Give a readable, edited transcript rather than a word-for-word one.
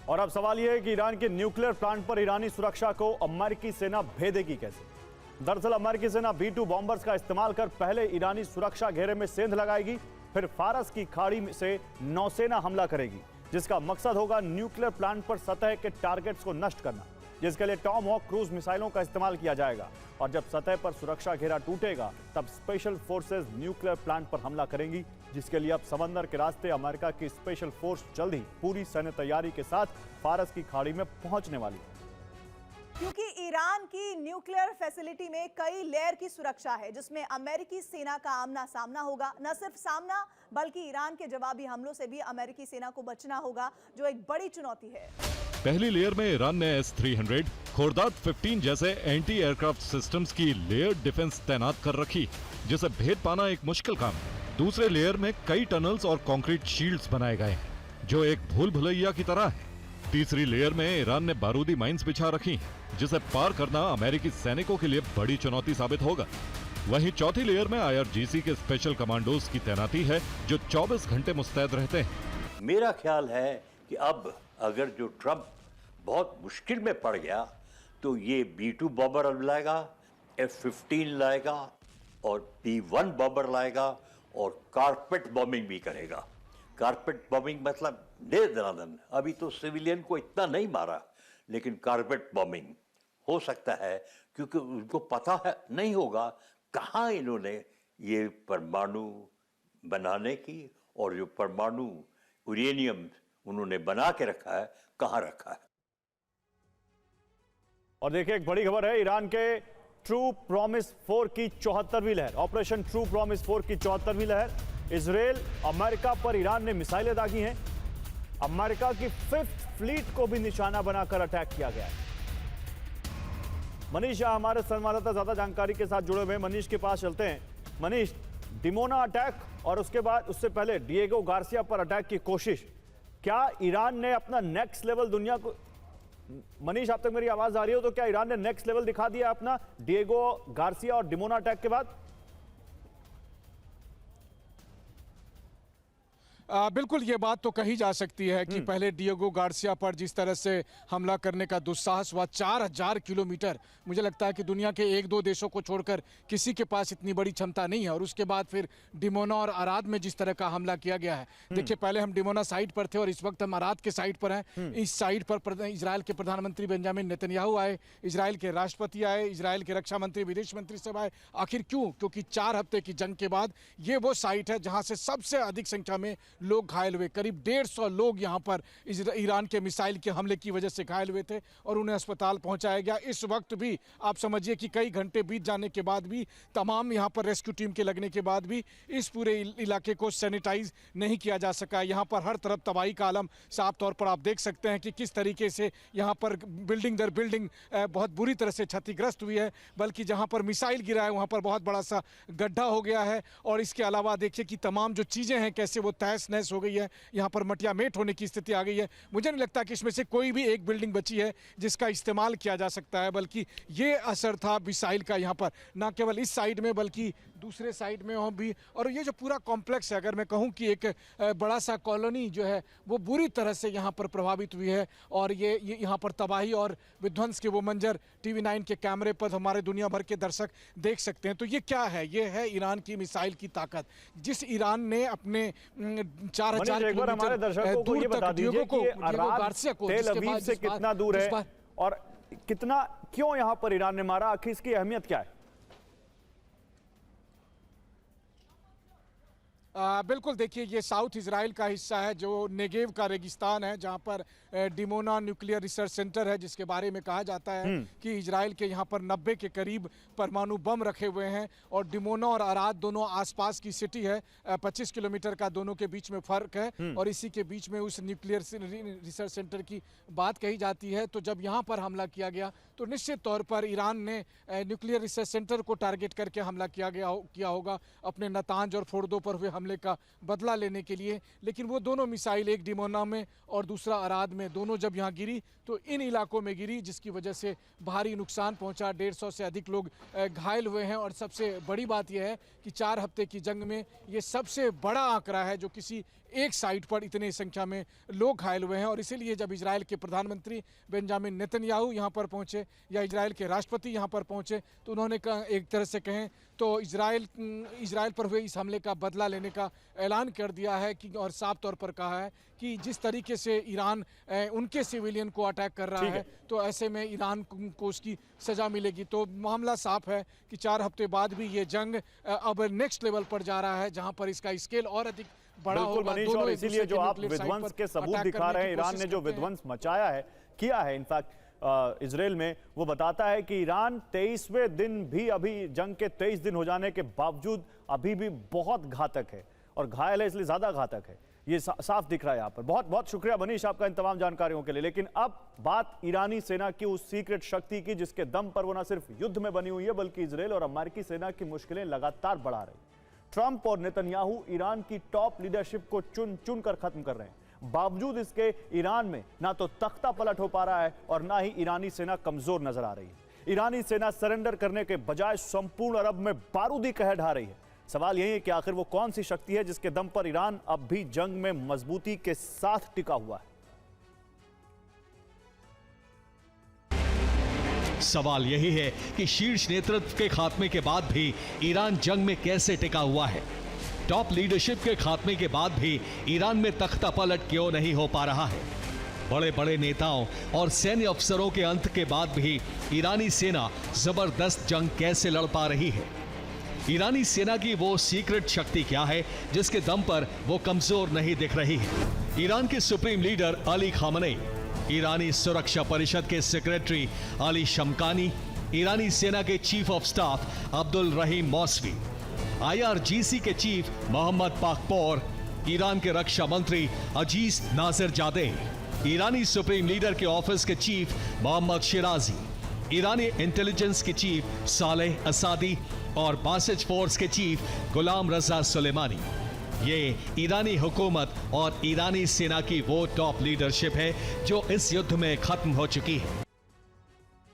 और अब सवाल यह है कि ईरान के न्यूक्लियर प्लांट पर ईरानी सुरक्षा को अमेरिकी सेना भेदेगी कैसे। दरअसल अमेरिकी सेना B-2 बॉम्बर्स का इस्तेमाल कर पहले ईरानी सुरक्षा घेरे में सेंध लगाएगी, फिर फारस की खाड़ी से नौसेना हमला करेगी, जिसका मकसद होगा न्यूक्लियर प्लांट पर सतह के टारगेट्स को नष्ट करना, जिसके लिए टॉम हॉक क्रूज मिसाइलों का इस्तेमाल किया जाएगा। और जब सतह पर सुरक्षा घेरा टूटेगा तब स्पेशल फोर्सेस न्यूक्लियर प्लांट पर हमला करेंगी, जिसके लिए अब समंदर के रास्ते अमेरिका की स्पेशल फोर्स जल्द ही पूरी सैन्य तैयारी के साथ फारस की खाड़ी में पहुंचने वाली है। क्योंकि ईरान की न्यूक्लियर फैसिलिटी में कई लेयर की सुरक्षा है, जिसमें अमेरिकी सेना का आमना सामना होगा। न सिर्फ सामना बल्कि ईरान के जवाबी हमलों से भी अमेरिकी सेना को बचना होगा, जो एक बड़ी चुनौती है। पहली लेयर में ईरान ने S-300, खोर्दात 15 जैसे एंटी एयरक्राफ्ट सिस्टम्स की लेयर डिफेंस तैनात कर रखी, जिसे भेद पाना एक मुश्किल काम है। दूसरे लेयर में कई टनल्स और कंक्रीट शील्ड्स बनाए गए हैं, जो एक भूल भुलैया की तरह है। तीसरी लेयर में ईरान ने बारूदी माइंस बिछा रखी, जिसे पार करना अमेरिकी सैनिकों के लिए बड़ी चुनौती साबित होगा। वहीं चौथी लेयर में IRGC के स्पेशल कमांडोज की तैनाती है, जो 24 घंटे मुस्तैद रहते हैं। मेरा ख्याल है कि अब अगर जो ट्रंप बहुत मुश्किल में पड़ गया तो ये B-2 बॉम्बर लाएगा, F-15 लाएगा और P-1 बॉम्बर लाएगा और कारपेट बॉम्बिंग भी करेगा। कारपेट बॉम्बिंग मतलब दे दनादन, अभी तो सिविलियन को इतना नहीं मारा, लेकिन कारपेट बॉम्बिंग हो सकता है, क्योंकि उनको पता है नहीं होगा कहाँ इन्होंने ये परमाणु बनाने की और जो परमाणु यूरेनियम उन्होंने बना के रखा है कहाँ रखा है। और देखिए एक बड़ी खबर है, ईरान के ट्रू प्रॉमिस 4 की 74वीं लहर, ऑपरेशन ट्रू प्रॉमिस 4 की 74वीं लहर। इजराइल अमेरिका पर ईरान ने मिसाइलें दागी हैं। अमेरिका की 5th फ्लीट को भी निशाना बनाकर अटैक किया गया है। मनीष हमारे संवाददाता ज्यादा जानकारी के साथ जुड़े हुए। मनीष के पास चलते हैं। मनीष, डिमोना अटैक और उसके बाद उससे पहले डिएगो गार्सिया पर अटैक की कोशिश, क्या ईरान ने अपना नेक्स्ट लेवल दुनिया को, मनीष आप तक मेरी आवाज आ रही हो तो क्या ईरान ने नेक्स्ट लेवल दिखा दिया अपना डिएगो गार्सिया और डिमोना अटैक के बाद? बिल्कुल ये बात तो कही जा सकती है कि पहले डिएगो गार्सिया पर जिस तरह से हमला करने का दुस्साहस हुआ, 4000 किलोमीटर, मुझे लगता है कि दुनिया के 1-2 देशों को छोड़कर किसी के पास इतनी बड़ी क्षमता नहीं है। और उसके बाद फिर डिमोना और अराद में जिस तरह का हमला किया गया है, देखिए पहले हम डिमोना साइड पर थे और इस वक्त हम अराद के साइड पर हैं। इस साइड पर इजराइल के प्रधानमंत्री बेंजामिन नेतन्याहू आए, इजराइल के राष्ट्रपति आए, इजराइल के रक्षा मंत्री, विदेश मंत्री सब आए। आखिर क्यों? क्योंकि 4 हफ्ते की जंग के बाद ये वो साइट है जहाँ से सबसे अधिक संख्या में लोग घायल हुए। करीब 150 लोग यहां पर ईरान के मिसाइल के हमले की वजह से घायल हुए थे और उन्हें अस्पताल पहुंचाया गया। इस वक्त भी आप समझिए कि कई घंटे बीत जाने के बाद भी, तमाम यहां पर रेस्क्यू टीम के लगने के बाद भी इस पूरे इलाके को सैनिटाइज नहीं किया जा सका। यहां पर हर तरफ तबाही का आलम साफ तौर पर आप देख सकते हैं कि किस तरीके से यहां पर बिल्डिंग दर बिल्डिंग बहुत बुरी तरह से क्षतिग्रस्त हुई है। बल्कि जहां पर मिसाइल गिरा है वहां पर बहुत बड़ा सा गड्ढा हो गया है। और इसके अलावा देखिए कि तमाम जो चीजें हैं कैसे वो तहस नहस हो गई है, यहां पर मटिया मेट होने की स्थिति आ गई है। मुझे नहीं लगता कि इसमें से कोई भी एक बिल्डिंग बची है जिसका इस्तेमाल किया जा सकता है, बल्कि ये असर था मिसाइल का यहां पर, ना केवल इस साइड में बल्कि दूसरे साइड में भी। और ये जो पूरा कॉम्प्लेक्स है, अगर मैं कहूं कि एक बड़ा सा कॉलोनी जो है वो बुरी तरह से यहां पर प्रभावित हुई है। और ये यहां पर तबाही और विध्वंस के वो मंजर TV9 के कैमरे पर हमारे दुनिया भर के दर्शक देख सकते हैं। तो ये क्या है? ये है ईरान की मिसाइल की ताकत, जिस ईरान ने अपने 4000 किलोमीटर हमारे दर्शकों को ये बता दीजिए कि अराद तेल अवीव से कितना दूर है और कितना, क्यों यहां पर ईरान ने मारा, आखिर इसकी अहमियत क्या है? बिल्कुल, देखिए ये साउथ इजराइल का हिस्सा है जो नेगेव का रेगिस्तान है, जहां पर डिमोना न्यूक्लियर रिसर्च सेंटर है, जिसके बारे में कहा जाता है कि इजराइल के यहां पर 90 के करीब परमाणु बम रखे हुए हैं। और डिमोना और अराद दोनों आसपास की सिटी है, 25 किलोमीटर का दोनों के बीच में फर्क है। और इसी के बीच में उस न्यूक्लियर रिसर्च सेंटर की बात कही जाती है। तो जब यहाँ पर हमला किया गया तो निश्चित तौर पर ईरान ने न्यूक्लियर रिसर्च सेंटर को टारगेट करके हमला किया होगा, अपने नतांज और फोर्दो पर हुए हमले का बदला लेने के लिए। लेकिन वो दोनों मिसाइल, एक डिमोना में और दूसरा अराद में, दोनों जब यहाँ गिरी तो इन इलाकों में गिरी, जिसकी वजह से भारी नुकसान पहुंचा। 150 से अधिक लोग घायल हुए हैं। और सबसे बड़ी बात यह है कि 4 हफ्ते की जंग में ये सबसे बड़ा आंकड़ा है जो किसी एक साइट पर इतने संख्या में लोग घायल हुए हैं। और इसीलिए जब इजराइल के प्रधानमंत्री बेंजामिन नेतन्याहू यहाँ पर पहुँचे या इजराइल के राष्ट्रपति यहाँ पर पहुँचे तो उन्होंने एक तरह से कहें तो इजराइल पर हुए इस हमले का बदला लेने का ऐलान कर दिया है कि और साफ तौर पर कहा है कि जिस तरीके से ईरान उनके सिविलियन को अटैक कर रहा है तो ऐसे में ईरान को उसकी सजा मिलेगी। तो मामला साफ है कि 4 हफ्ते बाद भी ये जंग अब नेक्स्ट लेवल पर जा रहा है, जहां पर इसका स्केल और अधिक बड़ा होगा। मनीष, और इसीलिए जो आप विध्वंस के सबूत दिखा रहे हैं, ईरान ने जो विध्वंस मचाया है, किया है इनफैक्ट इजराइल में, वो बताता है कि ईरान 23वें दिन भी, अभी जंग के 23 दिन हो जाने के बावजूद अभी भी बहुत घातक है और घायल है, इसलिए ज्यादा घातक है। ये साफ दिख रहा है यहाँ पर। बहुत बहुत शुक्रिया मनीष आपका इन तमाम जानकारियों के लिए। लेकिन अब बात ईरानी सेना की उस सीक्रेट शक्ति की जिसके दम पर वो न सिर्फ युद्ध में बनी हुई है बल्कि इजराइल और अमेरिकी सेना की मुश्किलें लगातार बढ़ा रही। ट्रंप और नेतन्याहू ईरान की टॉप लीडरशिप को चुन चुन कर खत्म कर रहे हैं। बावजूद इसके ईरान में ना तो तख्ता पलट हो पा रहा है और ना ही ईरानी सेना कमजोर नजर आ रही है। ईरानी सेना सरेंडर करने के बजाय संपूर्ण अरब में बारूदी कहर ढा रही है। सवाल यही है कि आखिर वो कौन सी शक्ति है जिसके दम पर ईरान अब भी जंग में मजबूती के साथ टिका हुआ है। सवाल यही है कि शीर्ष नेतृत्व के खात्मे के बाद भी ईरान जंग में कैसे टिका हुआ है। टॉप लीडरशिप के खात्मे के बाद भी ईरान में तख्ता पलट क्यों नहीं हो पा रहा है। बड़े बड़े नेताओं और सैन्य अफसरों के अंत के बाद भी ईरानी सेना जबरदस्त जंग कैसे लड़ पा रही है। ईरानी सेना की वो सीक्रेट शक्ति क्या है जिसके दम पर वो कमजोर नहीं दिख रही है। ईरान के सुप्रीम लीडर अली खामनेई, ईरानी सुरक्षा परिषद के सेक्रेटरी अली शमकानी, ईरानी सेना के chief of staff Abdul Rahim Mousavi, IRGC के चीफ मोहम्मद पाकपोर, ईरान के रक्षा मंत्री अजीज नासिर जादेह, ईरानी सुप्रीम लीडर के ऑफिस के चीफ मोहम्मद शिराजी, ईरानी इंटेलिजेंस के चीफ सालेह असादी और बासिज फोर्स के चीफ गुलाम रजा सुलेमानी। ये ईरानी हुकूमत और ईरानी सेना की वो टॉप लीडरशिप है जो इस युद्ध में खत्म हो चुकी है।